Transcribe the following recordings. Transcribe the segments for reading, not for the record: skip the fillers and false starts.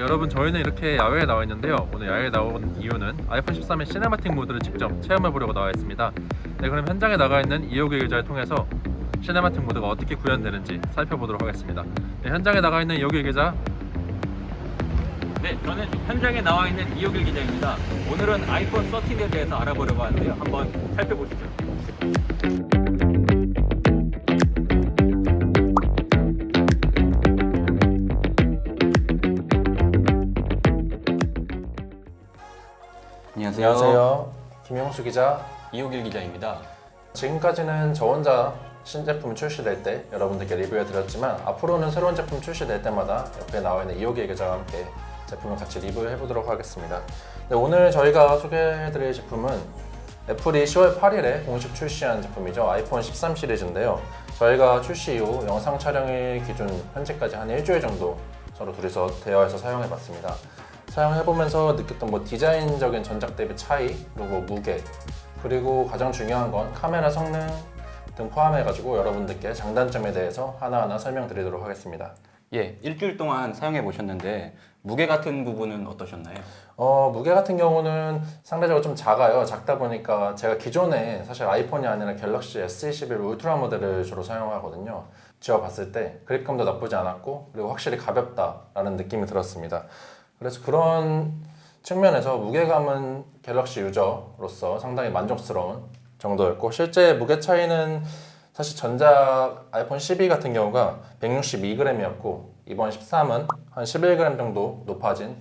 여러분 저희는 이렇게 야외에 나와 있는데요. 오늘 야외에 나온 이유는 아이폰 13의 시네마틱 모드를 직접 체험해 보려고 나와 있습니다. 네, 그럼 현장에 나가 있는 이호기 기자를 통해서 시네마틱 모드가 어떻게 구현되는지 살펴보도록 하겠습니다. 네, 현장에 나가 있는 이호기 기자. 네, 저는 현장에 나와 있는 이호길 기자입니다. 오늘은 아이폰 13에 대해서 알아보려고 하는데요. 한번 살펴보시죠. 안녕하세요. 김용수 기자. 이호길 기자입니다. 지금까지는 저 혼자 신제품 출시될 때 여러분들께 리뷰해드렸지만 앞으로는 새로운 제품 출시될 때마다 옆에 나와 있는 이호길 기자와 함께 제품을 같이 리뷰해보도록 하겠습니다. 네, 오늘 저희가 소개해드릴 제품은 애플이 10월 8일에 공식 출시한 제품이죠. 아이폰 13 시리즈인데요. 저희가 출시 이후 영상 촬영일 기준 현재까지 한 일주일 정도 서로 둘이서 대화해서 사용해봤습니다. 사용해보면서 느꼈던 디자인적인 전작 대비 차이, 그리고 무게, 그리고 가장 중요한 건 카메라 성능 등 포함해가지고 여러분들께 장단점에 대해서 하나하나 설명드리도록 하겠습니다. 예, 일주일 동안 사용해 보셨는데 무게 같은 부분은 어떠셨나요? 무게 같은 경우는 상대적으로 좀 작아요. 작다 보니까 제가 기존에 사실 아이폰이 아니라 갤럭시 S21 울트라 모델을 주로 사용하거든요. 쥐어봤을 때 그립감도 나쁘지 않았고 그리고 확실히 가볍다라는 느낌이 들었습니다. 그래서 그런 측면에서 무게감은 갤럭시 유저로서 상당히 만족스러운 정도였고, 실제 무게 차이는 사실 전작 아이폰 12 같은 경우가 162g이었고 이번 13은 한 11g 정도 높아진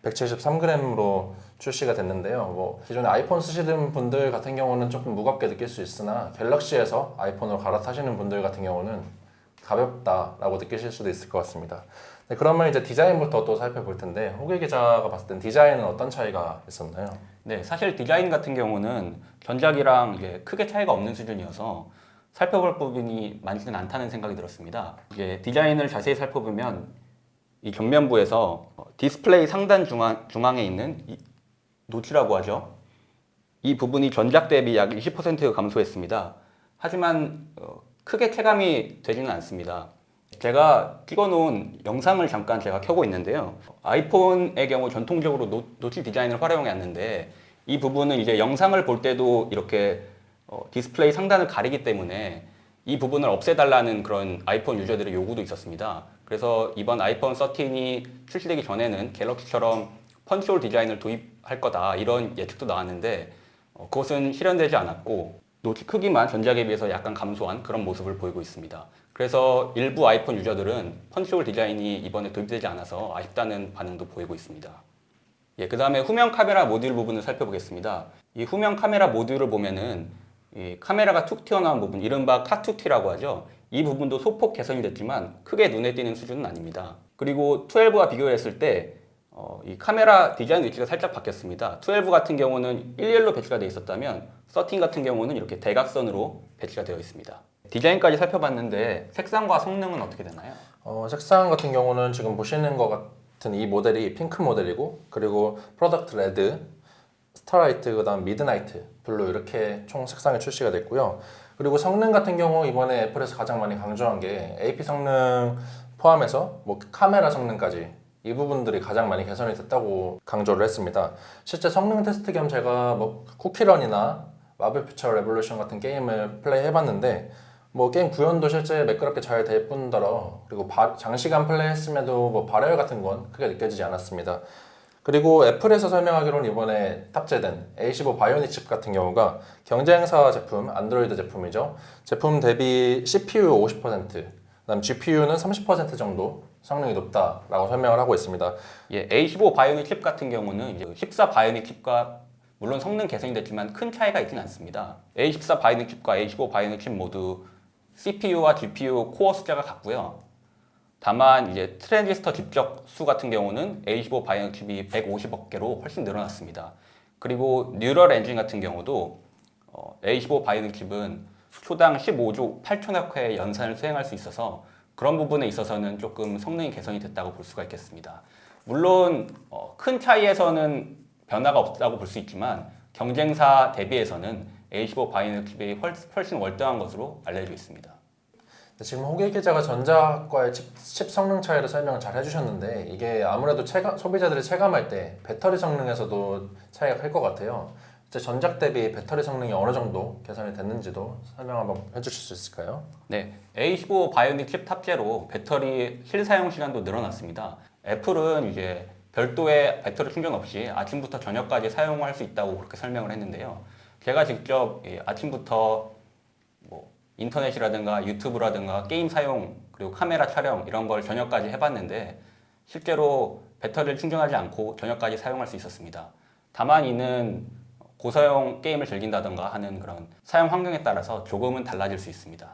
173g으로 출시가 됐는데요. 기존에 아이폰 쓰시는 분들 같은 경우는 조금 무겁게 느낄 수 있으나 갤럭시에서 아이폰으로 갈아타시는 분들 같은 경우는 가볍다라고 느끼실 수도 있을 것 같습니다. 네, 그러면 이제 디자인부터 또 살펴볼 텐데, 호기 기자가 봤을 땐 디자인은 어떤 차이가 있었나요? 네, 사실 디자인 같은 경우는 전작이랑 이게 크게 차이가 없는 수준이어서 살펴볼 부분이 많지는 않다는 생각이 들었습니다. 이게 디자인을 자세히 살펴보면 이 격면부에서 디스플레이 상단 중앙에 있는 이 노치라고 하죠. 이 부분이 전작 대비 약 20% 감소했습니다. 하지만 크게 체감이 되지는 않습니다. 제가 찍어놓은 영상을 잠깐 제가 켜고 있는데요. 아이폰의 경우 전통적으로 노치 디자인을 활용해 왔는데 이 부분은 이제 영상을 볼 때도 이렇게 디스플레이 상단을 가리기 때문에 이 부분을 없애달라는 그런 아이폰 유저들의 요구도 있었습니다. 그래서 이번 아이폰 13이 출시되기 전에는 갤럭시처럼 펀치홀 디자인을 도입할 거다 이런 예측도 나왔는데 그것은 실현되지 않았고 노치 크기만 전작에 비해서 약간 감소한 그런 모습을 보이고 있습니다. 그래서 일부 아이폰 유저들은 펀치홀 디자인이 이번에 도입되지 않아서 아쉽다는 반응도 보이고 있습니다. 예, 그 다음에 후면 카메라 모듈 부분을 살펴보겠습니다. 이 후면 카메라 모듈을 보면은 이 카메라가 툭 튀어나온 부분, 이른바 카툭튀라고 하죠. 이 부분도 소폭 개선이 됐지만 크게 눈에 띄는 수준은 아닙니다. 그리고 12와 비교했을 때 이 카메라 디자인 위치가 살짝 바뀌었습니다. 12 같은 경우는 일렬로 배치가 되어 있었다면 13 같은 경우는 이렇게 대각선으로 배치가 되어 있습니다. 디자인까지 살펴봤는데 색상과 성능은 어떻게 되나요? 색상 같은 경우는 지금 보시는 것 같은 이 모델이 핑크 모델이고, 그리고 프로덕트 레드, 스타라이트, 그 다음 미드나이트 블루 이렇게 총 색상이 출시가 됐고요. 그리고 성능 같은 경우 이번에 애플에서 가장 많이 강조한 게 AP 성능 포함해서 카메라 성능까지 이 부분들이 가장 많이 개선이 됐다고 강조를 했습니다. 실제 성능 테스트 겸 제가 쿠키런이나 마블 퓨처 레볼루션 같은 게임을 플레이 해봤는데 게임 구현도 실제 매끄럽게 잘 될 뿐더러, 그리고 장시간 플레이했음에도 발열 같은 건 크게 느껴지지 않았습니다. 그리고 애플에서 설명하기로는 이번에 탑재된 A15 바이오닉 칩 같은 경우가 경쟁사 제품, 안드로이드 제품이죠. 제품 대비 CPU 50%, 그다음 GPU는 30% 정도 성능이 높다라고 설명을 하고 있습니다. 예, A15 바이오닉 칩 같은 경우는 이제 14 바이오닉 칩과 물론 성능 개선이 됐지만 큰 차이가 있지는 않습니다. A14 바이오닉 칩과 A15 바이오닉 칩 모두 CPU와 GPU 코어 숫자가 같고요. 다만 이제 트랜지스터 집적 수 같은 경우는 A15 바이오닉 칩이 150억 개로 훨씬 늘어났습니다. 그리고 뉴럴 엔진 같은 경우도 A15 바이오닉 칩은 초당 15조 8천억 회의 연산을 수행할 수 있어서 그런 부분에 있어서는 조금 성능이 개선이 됐다고 볼 수가 있겠습니다. 물론 큰 차이에서는 변화가 없다고 볼 수 있지만 경쟁사 대비해서는 A15 바이오닉 칩이 훨씬 월등한 것으로 알려져 있습니다. 지금 호계 기자가 전작과의 칩 성능 차이를 설명을 잘 해주셨는데 이게 아무래도 소비자들이 체감할 때 배터리 성능에서도 차이가 클 것 같아요. 이제 전작 대비 배터리 성능이 어느 정도 개선이 됐는지도 설명 한번 해주실 수 있을까요? 네, A15 바이오닉 칩 탑재로 배터리 실사용 시간도 늘어났습니다. 애플은 이제 별도의 배터리 충전 없이 아침부터 저녁까지 사용할 수 있다고 그렇게 설명을 했는데요. 제가 직접 아침부터 뭐 인터넷이라든가 유튜브라든가 게임 사용 그리고 카메라 촬영 이런 걸 저녁까지 해봤는데 실제로 배터리를 충전하지 않고 저녁까지 사용할 수 있었습니다. 다만 이는 고사용 게임을 즐긴다던가 하는 그런 사용 환경에 따라서 조금은 달라질 수 있습니다.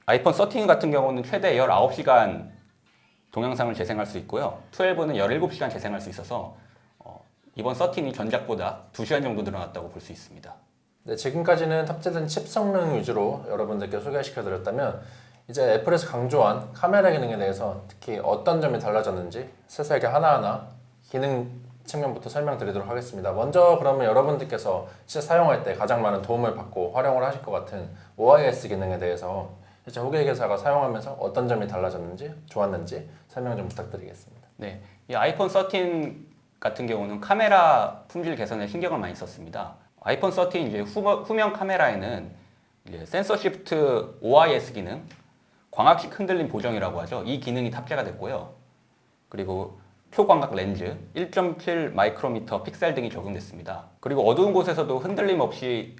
아이폰 13 같은 경우는 최대 19시간 동영상을 재생할 수 있고요. 12는 17시간 재생할 수 있어서 이번 13이 전작보다 2시간 정도 늘어났다고 볼 수 있습니다. 네, 지금까지는 탑재된 칩 성능 위주로 여러분들께 소개시켜드렸다면 이제 애플에서 강조한 카메라 기능에 대해서 특히 어떤 점이 달라졌는지 세세하게 하나하나 기능 측면부터 설명드리도록 하겠습니다. 먼저 그러면 여러분들께서 실제 사용할 때 가장 많은 도움을 받고 활용을 하실 것 같은 OIS 기능에 대해서 실제 호계 기사가 사용하면서 어떤 점이 달라졌는지 좋았는지 설명 좀 부탁드리겠습니다. 네, 이 아이폰 13 같은 경우는 카메라 품질 개선에 신경을 많이 썼습니다. 아이폰 13 이제 후면 카메라에는 이제 센서 시프트 OIS 기능, 광학식 흔들림 보정이라고 하죠. 이 기능이 탑재가 됐고요. 그리고 초광각 렌즈, 1.7 마이크로미터 픽셀 등이 적용됐습니다. 그리고 어두운 곳에서도 흔들림 없이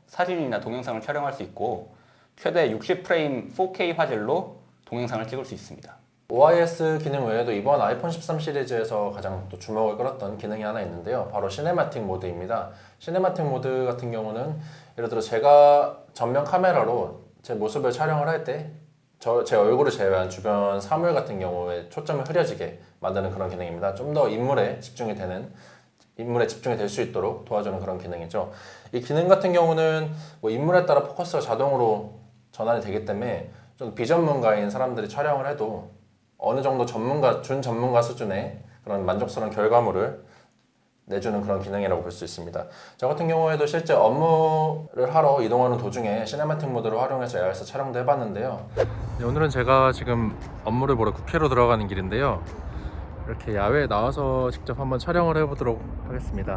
사진이나 동영상을 촬영할 수 있고 최대 60프레임 4K 화질로 동영상을 찍을 수 있습니다. OIS 기능 외에도 이번 아이폰 13 시리즈에서 가장 또 주목을 끌었던 기능이 하나 있는데요. 바로 시네마틱 모드입니다. 시네마틱 모드 같은 경우는 예를 들어 제가 전면 카메라로 제 모습을 촬영을 할 때 제 얼굴을 제외한 주변 사물 같은 경우에 초점을 흐려지게 만드는 그런 기능입니다. 좀 더 인물에 집중이 될 수 있도록 도와주는 그런 기능이죠. 이 기능 같은 경우는 뭐 인물에 따라 포커스가 자동으로 전환이 되기 때문에 좀 비전문가인 사람들이 촬영을 해도 어느 정도 준 전문가 수준의 그런 만족스러운 결과물을 내주는 그런 기능이라고 볼 수 있습니다. 저 같은 경우에도 실제 업무를 하러 이동하는 도중에 시네마틱 모드를 활용해서 야외에서 촬영도 해봤는데요. 네, 오늘은 제가 지금 업무를 보러 국회로 들어가는 길인데요. 이렇게 야외에 나와서 직접 한번 촬영을 해보도록 하겠습니다.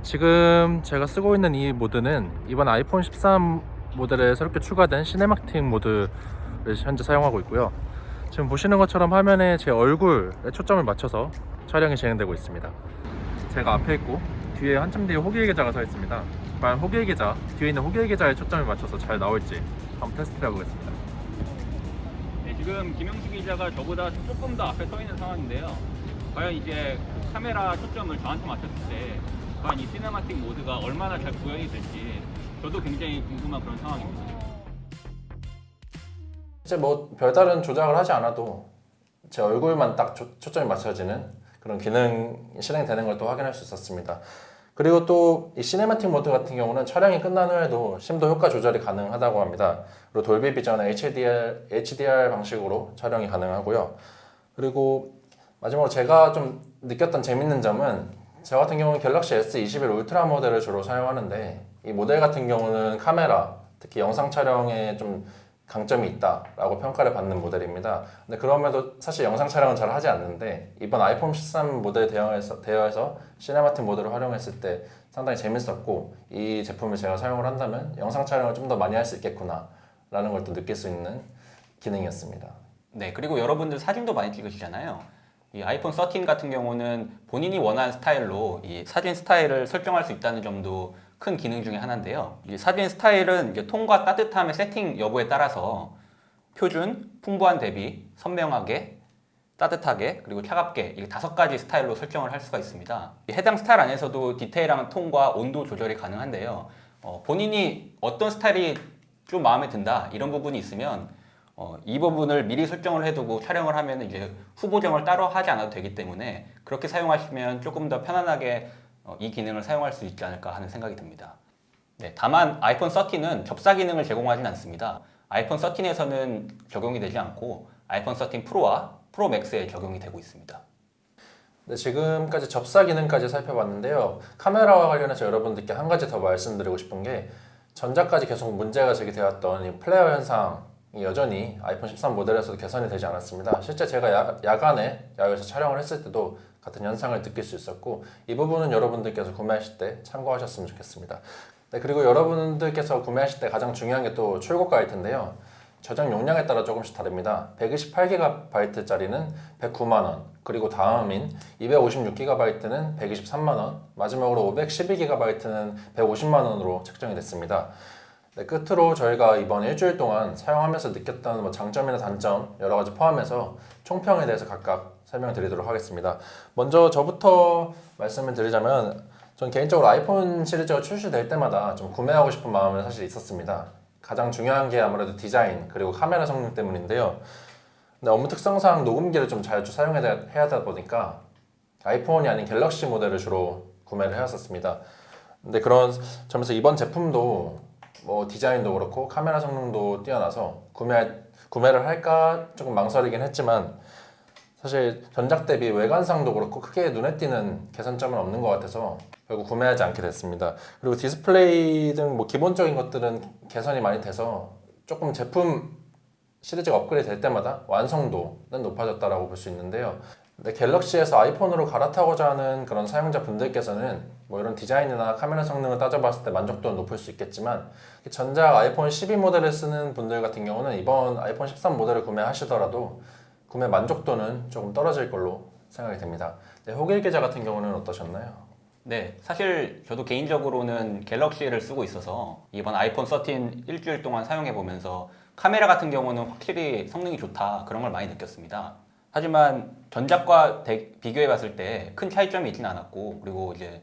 지금 제가 쓰고 있는 이 모드는 이번 아이폰 13 모델에 새롭게 추가된 시네마틱 모드를 현재 사용하고 있고요. 지금 보시는 것처럼 화면에 제 얼굴에 초점을 맞춰서 촬영이 진행되고 있습니다. 제가 앞에 있고 뒤에 한참 뒤에 호계 기자가 서 있습니다. 과연 호계 기자, 뒤에 있는 호계 기자의 초점을 맞춰서 잘 나올지 한번 테스트를 해보겠습니다. 네, 지금 김영수 기자가 저보다 조금 더 앞에 서 있는 상황인데요. 과연 이제 그 카메라 초점을 저한테 맞췄을 때 과연 이 시네마틱 모드가 얼마나 잘 구현이 될지 저도 굉장히 궁금한 그런 상황입니다. 이제 뭐 별다른 조작을 하지 않아도 제 얼굴만 딱 초점이 맞춰지는 그런 기능이 실행되는 걸 또 확인할 수 있었습니다. 그리고 또 이 시네마틱 모드 같은 경우는 촬영이 끝난 후에도 심도 효과 조절이 가능하다고 합니다. 그리고 돌비 비전의 HDR 방식으로 촬영이 가능하고요. 그리고 마지막으로 제가 좀 느꼈던 재밌는 점은 저 같은 경우는 갤럭시 S21 울트라 모델을 주로 사용하는데 이 모델 같은 경우는 카메라, 특히 영상 촬영에 좀 강점이 있다라고 평가를 받는 모델입니다. 근데 그럼에도 사실 영상 촬영은 잘 하지 않는데 이번 아이폰 13 모델 대여해서 시네마틱 모드를 활용했을 때 상당히 재밌었고 이 제품을 제가 사용을 한다면 영상 촬영을 좀 더 많이 할 수 있겠구나 라는 걸 또 느낄 수 있는 기능이었습니다. 네, 그리고 여러분들 사진도 많이 찍으시잖아요. 이 아이폰 13 같은 경우는 본인이 원하는 스타일로 이 사진 스타일을 설정할 수 있다는 점도 큰 기능 중에 하나인데요. 이 사진 스타일은 이제 톤과 따뜻함의 세팅 여부에 따라서 표준, 풍부한 대비, 선명하게, 따뜻하게, 그리고 차갑게 이 5가지 스타일로 설정을 할 수가 있습니다. 해당 스타일 안에서도 디테일한 톤과 온도 조절이 가능한데요. 본인이 어떤 스타일이 좀 마음에 든다 이런 부분이 있으면 이 부분을 미리 설정을 해두고 촬영을 하면 이제 후보정을 따로 하지 않아도 되기 때문에 그렇게 사용하시면 조금 더 편안하게 이 기능을 사용할 수 있지 않을까 하는 생각이 듭니다. 네, 다만 아이폰 13은 접사 기능을 제공하지는 않습니다. 아이폰 13에서는 적용이 되지 않고 아이폰 13 프로와 프로 맥스에 적용이 되고 있습니다. 네, 지금까지 접사 기능까지 살펴봤는데요. 카메라와 관련해서 여러분들께 한 가지 더 말씀드리고 싶은 게 전작까지 계속 문제가 제기되었던 이 플레어 현상이 여전히 아이폰 13 모델에서도 개선이 되지 않았습니다. 실제 제가 야간에 야외에서 촬영을 했을 때도 같은 현상을 느낄 수 있었고, 이 부분은 여러분들께서 구매하실 때 참고하셨으면 좋겠습니다. 네, 그리고 여러분들께서 구매하실 때 가장 중요한 게 또 출고가일 텐데요. 저장 용량에 따라 조금씩 다릅니다. 128GB짜리는 109만원, 그리고 다음인 256GB는 123만원, 마지막으로 512GB는 150만원으로 책정이 됐습니다. 네, 끝으로 저희가 이번 일주일 동안 사용하면서 느꼈던 장점이나 단점 여러 가지 포함해서 총평에 대해서 각각 설명드리도록 하겠습니다. 먼저 저부터 말씀을 드리자면, 전 개인적으로 아이폰 시리즈가 출시될 때마다 좀 구매하고 싶은 마음은 사실 있었습니다. 가장 중요한 게 아무래도 디자인 그리고 카메라 성능 때문인데요. 근데 업무 특성상 녹음기를 좀 자주 사용해야 하다 보니까 아이폰이 아닌 갤럭시 모델을 주로 구매를 해왔었습니다. 근데 그런 점에서 이번 제품도 디자인도 그렇고 카메라 성능도 뛰어나서 구매를 할까 조금 망설이긴 했지만, 사실 전작 대비 외관상도 그렇고 크게 눈에 띄는 개선점은 없는 것 같아서 결국 구매하지 않게 됐습니다. 그리고 디스플레이 등 기본적인 것들은 개선이 많이 돼서 조금 제품 시리즈가 업그레이드 될 때마다 완성도는 높아졌다라고 볼 수 있는데요. 근데 갤럭시에서 아이폰으로 갈아타고자 하는 그런 사용자 분들께서는 이런 디자인이나 카메라 성능을 따져봤을 때 만족도는 높을 수 있겠지만, 전작 아이폰 12 모델을 쓰는 분들 같은 경우는 이번 아이폰 13 모델을 구매하시더라도 구매 만족도는 조금 떨어질 걸로 생각이 됩니다. 네, 호길 기자 같은 경우는 어떠셨나요? 네, 사실 저도 개인적으로는 갤럭시를 쓰고 있어서 이번 아이폰 13 일주일 동안 사용해보면서 카메라 같은 경우는 확실히 성능이 좋다, 그런 걸 많이 느꼈습니다. 하지만 전작과 비교해봤을 때 큰 차이점이 있진 않았고, 그리고 이제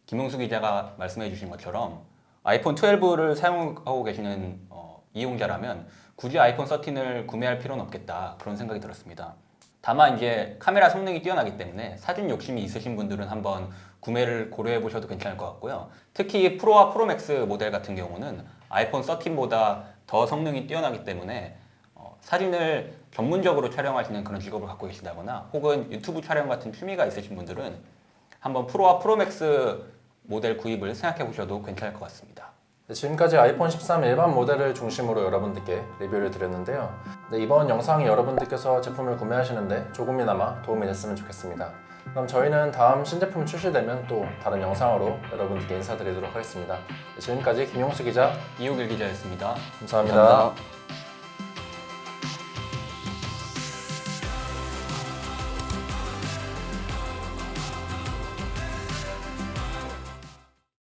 김용수 기자가 말씀해주신 것처럼 아이폰 12를 사용하고 계시는 이용자라면 굳이 아이폰 13을 구매할 필요는 없겠다, 그런 생각이 들었습니다. 다만 이제 카메라 성능이 뛰어나기 때문에 사진 욕심이 있으신 분들은 한번 구매를 고려해 보셔도 괜찮을 것 같고요. 특히 프로와 프로맥스 모델 같은 경우는 아이폰 13보다 더 성능이 뛰어나기 때문에 사진을 전문적으로 촬영하시는 그런 직업을 갖고 계시다거나 혹은 유튜브 촬영 같은 취미가 있으신 분들은 한번 프로와 프로맥스 모델 구입을 생각해 보셔도 괜찮을 것 같습니다. 네, 지금까지 아이폰 13 일반 모델을 중심으로 여러분들께 리뷰를 드렸는데요. 네, 이번 영상이 여러분들께서 제품을 구매하시는데 조금이나마 도움이 됐으면 좋겠습니다. 그럼 저희는 다음 신제품 출시되면 또 다른 영상으로 여러분들께 인사드리도록 하겠습니다. 네, 지금까지 김용수 기자, 이호길 기자였습니다. 감사합니다.